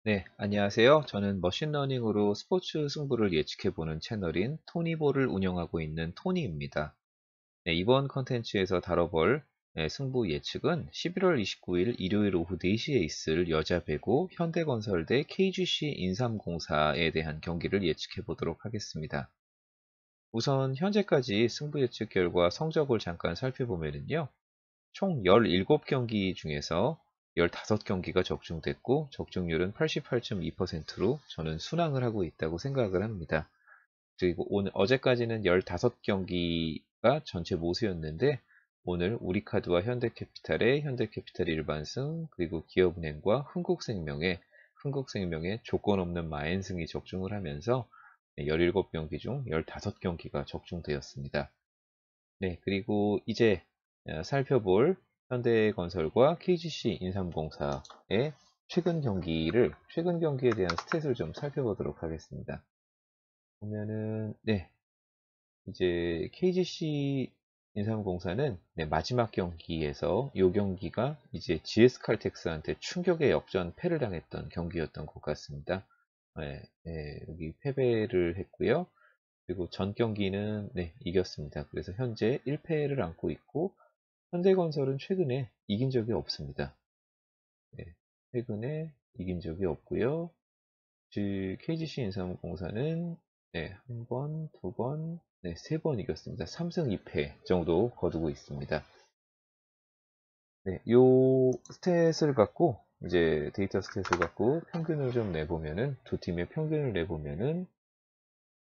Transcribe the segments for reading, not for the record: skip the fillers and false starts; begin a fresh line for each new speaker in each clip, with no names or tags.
네, 안녕하세요. 저는 머신러닝으로 스포츠 승부를 예측해보는 채널인 토니볼을 운영하고 있는 토니입니다. 네, 이번 컨텐츠에서 다뤄볼 승부 예측은 11월 29일 일요일 오후 4시에 있을 여자 배구 현대건설 대 KGC 인삼공사에 대한 경기를 예측해보도록 하겠습니다. 우선 현재까지 승부 예측 결과 성적을 잠깐 살펴보면요. 총 17경기 중에서 15경기가 적중됐고 적중률은 88.2%로 저는 순항을 하고 있다고 생각을 합니다. 그리고 어제까지는 15경기가 전체 모수였는데 오늘 우리카드와 현대캐피탈의 현대캐피탈 일반승 그리고 기업은행과 흥국생명의 조건 없는 마엔승이 적중을 하면서 17경기 중 15경기가 적중되었습니다. 네, 그리고 이제 살펴볼 현대건설과 KGC 인삼공사의 최근 경기에 대한 스탯을 좀 살펴보도록 하겠습니다. 보면은, 네, 이제 KGC 인삼공사는 네, 마지막 경기에서 이 경기가 이제 GS 칼텍스한테 충격의 역전 패를 당했던 경기였던 것 같습니다. 네, 네, 여기 패배를 했고요. 그리고 전 경기는 네, 이겼습니다. 그래서 현재 1패를 안고 있고 현대건설은 최근에 이긴 적이 없습니다. 네, 최근에 이긴 적이 없고요. KGC 인삼공사는 네, 한 번, 두 번, 네, 세 번 이겼습니다. 3승 2패 정도 거두고 있습니다. 네, 요 스탯을 갖고 이제 데이터 스탯을 갖고 평균을 좀 내보면은 두 팀의 평균을 내보면은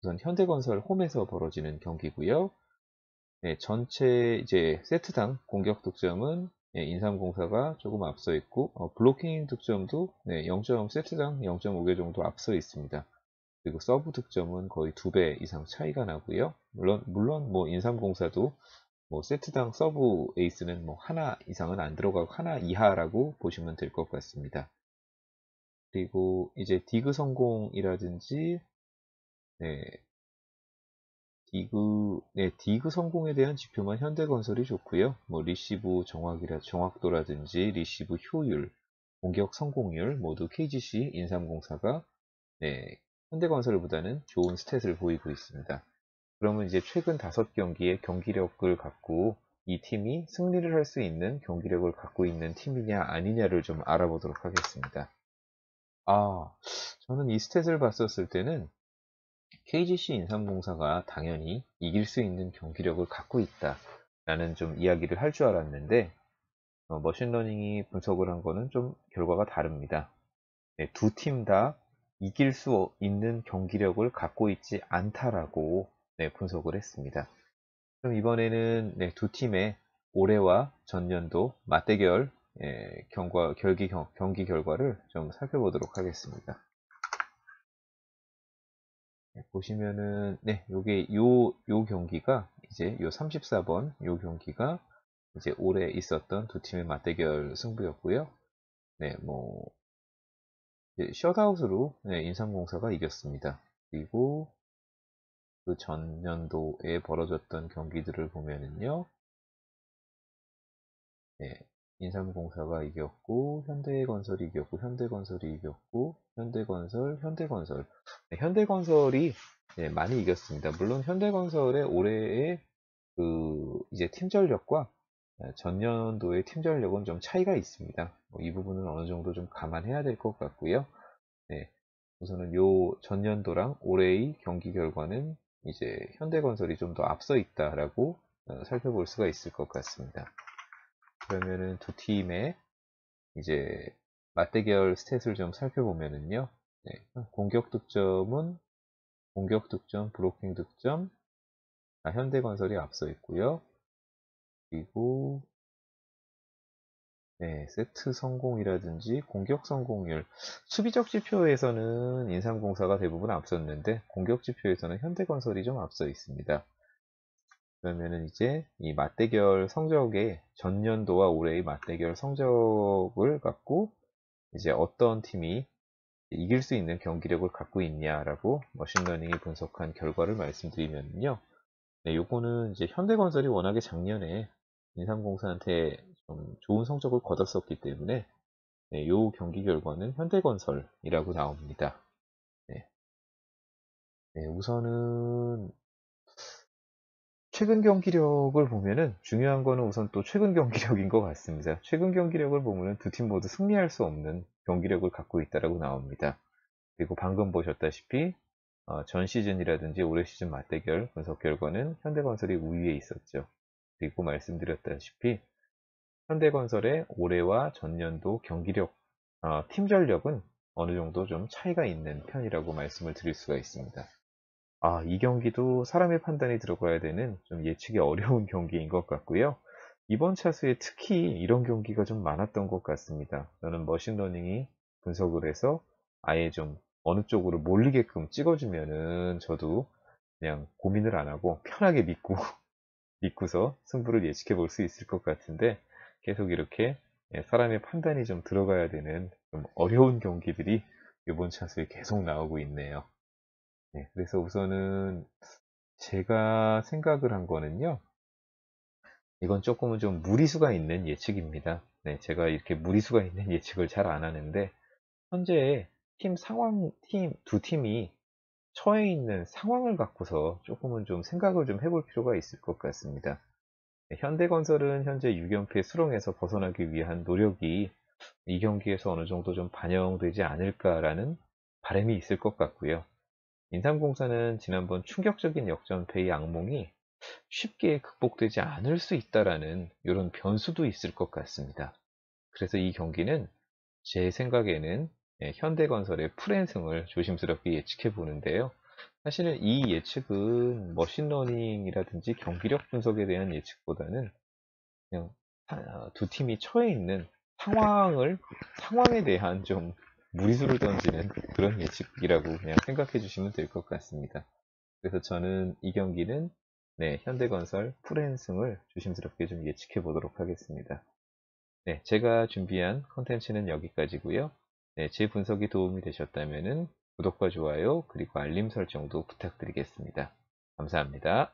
우선 현대건설 홈에서 벌어지는 경기고요. 네, 전체 이제 세트당 공격 득점은 인삼공사가 조금 앞서 있고 블로킹 득점도 네, 세트당 0.5개 정도 앞서 있습니다. 그리고 서브 득점은 거의 2배 이상 차이가 나고요. 물론 뭐 인삼공사도 뭐 세트당 서브 에이스는 뭐 하나 이상은 안 들어가고 하나 이하라고 보시면 될 것 같습니다. 그리고 이제 디그 성공이라든지 네, 디그 성공에 대한 지표만 현대건설이 좋고요. 뭐 리시브 정확도라든지 리시브 효율, 공격 성공률 모두 KGC 인삼공사가 네, 현대건설보다는 좋은 스탯을 보이고 있습니다. 그러면 이제 최근 5경기의 경기력을 갖고 이 팀이 승리를 할 수 있는 경기력을 갖고 있는 팀이냐 아니냐를 좀 알아보도록 하겠습니다. 아, 저는 이 스탯을 봤었을 때는 KGC 인삼공사가 당연히 이길 수 있는 경기력을 갖고 있다라는 좀 이야기를 할 줄 알았는데 머신러닝이 분석을 한 거는 좀 결과가 다릅니다. 네, 두 팀 다 이길 수 있는 경기력을 갖고 있지 않다라고 네, 분석을 했습니다. 그럼 이번에는 네, 두 팀의 올해와 전년도 맞대결 경기 결과를 좀 살펴보도록 하겠습니다. 네, 보시면은, 네, 요 경기가, 이제 요 34번, 요 경기가, 이제 올해 있었던 두 팀의 맞대결 승부였고요. 네, 뭐, 셧아웃으로, 네, 인삼공사가 이겼습니다. 그리고 그 전년도에 벌어졌던 경기들을 보면은요, 네, 인삼공사가 이겼고, 현대건설이 이겼고, 현대건설이 이겼고, 현대건설. 네, 현대건설이 네, 많이 이겼습니다. 물론 현대건설의 올해의 이제 팀 전력과 전년도의 팀 전력은 좀 차이가 있습니다. 이 부분은 어느 정도 좀 감안해야 될 것 같고요. 네, 우선은 요 전년도랑 올해의 경기 결과는 이제 현대건설이 좀 더 앞서 있다라고 살펴볼 수가 있을 것 같습니다. 그러면은 두 팀의 이제 맞대결 스탯을 좀 살펴보면은요. 네, 공격 득점, 브로킹 득점, 현대건설이 앞서 있고요. 그리고 네, 세트 성공이라든지 공격 성공률, 수비적 지표에서는 인삼공사가 대부분 앞섰는데 공격 지표에서는 현대건설이 좀 앞서 있습니다. 그러면은 이제 이 맞대결 성적의 전년도와 올해의 맞대결 성적을 갖고 이제 어떤 팀이 이길 수 있는 경기력을 갖고 있냐라고 머신러닝이 분석한 결과를 말씀드리면요. 네, 요거는 이제 현대건설이 워낙에 작년에 인삼공사한테 좀 좋은 성적을 거뒀었기 때문에 네, 요 경기 결과는 현대건설이라고 나옵니다. 네, 네, 우선은 최근 경기력을 보면은 중요한 거는 우선 또 최근 경기력인 것 같습니다. 최근 경기력을 보면은 두 팀 모두 승리할 수 없는 경기력을 갖고 있다라고 나옵니다. 그리고 방금 보셨다시피 전 시즌이라든지 올해 시즌 맞대결 분석 결과는 현대건설이 우위에 있었죠. 그리고 말씀드렸다시피 현대건설의 올해와 전년도 경기력, 팀 전력은 어느 정도 좀 차이가 있는 편이라고 말씀을 드릴 수가 있습니다. 이 경기도 사람의 판단이 들어가야 되는 좀 예측이 어려운 경기인 것 같고요. 이번 차수에 특히 이런 경기가 좀 많았던 것 같습니다. 저는 머신러닝이 분석을 해서 아예 좀 어느 쪽으로 몰리게끔 찍어주면은 저도 그냥 고민을 안 하고 편하게 믿고서 승부를 예측해 볼 수 있을 것 같은데 계속 이렇게 사람의 판단이 좀 들어가야 되는 좀 어려운 경기들이 이번 차수에 계속 나오고 있네요. 네, 그래서 우선은 제가 생각을 한 거는요. 이건 조금은 좀 무리수가 있는 예측입니다. 네, 제가 이렇게 무리수가 있는 예측을 잘 안 하는데 현재 두 팀이 처해 있는 상황을 갖고서 조금은 좀 생각을 좀 해볼 필요가 있을 것 같습니다. 네, 현대건설은 현재 6연패 수렁에서 벗어나기 위한 노력이 이 경기에서 어느 정도 좀 반영되지 않을까라는 바람이 있을 것 같고요. 인삼공사는 지난번 충격적인 역전패의 악몽이 쉽게 극복되지 않을 수 있다라는 이런 변수도 있을 것 같습니다. 그래서 이 경기는 제 생각에는 현대건설의 풀앤승을 조심스럽게 예측해 보는데요. 사실은 이 예측은 머신러닝이라든지 경기력 분석에 대한 예측보다는 그냥 두 팀이 처해 있는 상황에 대한 좀 무리수를 던지는 그런 예측이라고 그냥 생각해 주시면 될 것 같습니다. 그래서 저는 이 경기는 현대건설 풀앤승을 조심스럽게 좀 예측해 보도록 하겠습니다. 네, 제가 준비한 컨텐츠는 여기까지고요. 네, 제 분석이 도움이 되셨다면 구독과 좋아요 그리고 알림 설정도 부탁드리겠습니다. 감사합니다.